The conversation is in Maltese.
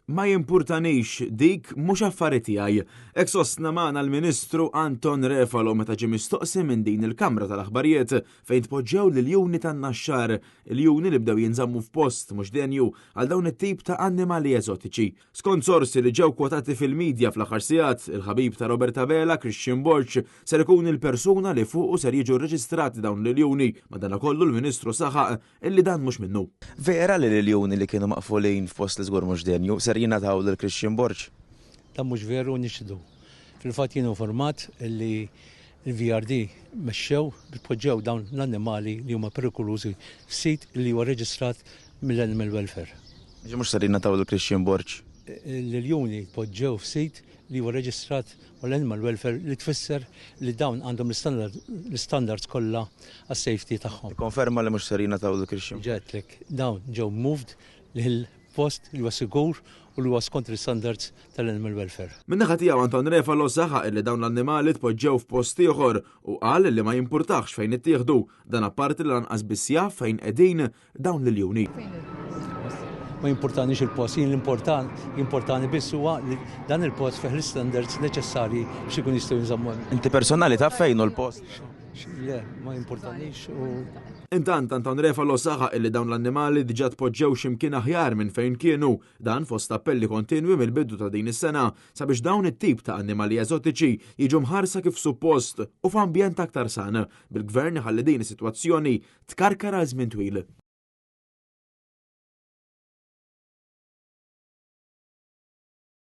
Ma jimpurtanix dik mhux affarijiet tiegħi. Hekk sostna magħna l-Ministru Anton Refalo meta ġie mistoqsi minn din il-Kamra tal-Aħbarijiet fejn tpoġġew liljuni tan-naxxar, iljuni li bdew jinżammu f'post mhux denju għal dawn it-tip ta' annimali eżotiċi. Skont sorsi li ġew kwotati fil-medja fl-aħħar sigħat, il-ħabib ta' Roberta Vela, Christian Borch, ser ikun il-persuna li fuqu ser jiġu rreġistrati dawn l-iljuni, madankollu l-Ministru saħaq illi dan mhux minnu. Vera li l-iljuni li kienu maqfulin f'post li żgur mhux denju ser jingħataw lil Christian Borch? Dan mhux veru nixdu. Fil-fatt jien informat li l-VRD mexxew bipoġġew dawn l-annimali li huma perikolużi f'sit li huwa reġistrat mill-Animal Welfare. Mhux ser jingħataw lil Christian Borch? L-iljuni tpoġġew f'sit li huwa reġistrat mal-Animal Welfare li tfisser li dawn għandhom l-standards kollha għas-safety tagħhom. Konferma li mhux ser jingħataw lil Christian. Ġetlek, dawn ġew moved lil post li huwa sigur u li huwa skont l-standards tal-Animal Welfare. Min-naħa tiegħu Anton Refalo saħaq li dawn l-annimali tpoġġew f'post ieħor u qal li ma jimpurtax fejn ittieħdu dan apparti li lanqas biss jaf fejn qegħdin dawn l-iljuni. Ma jimportanix il-post, importani biss huwa li dan il-post fih l-standards neċessarji biex ikun jistgħu jinżammu. Inti personali taf fejn hu l-post? Le, ma jimportanix u. Intant Anton Refalo saħaq li dawn l-annimali diġà tpoġġew x'imkien aħjar minn fejn kienu, dan fost appelli kontinwi mill-bidu ta' din is-sena sabiex dawn it-tip ta' annimali eżotiċi jiġu mħarsa kif suppost u f'ambjent aktar san bil-gvern ħalli din is-sitwazzjoni tkarkar għal żmien twil.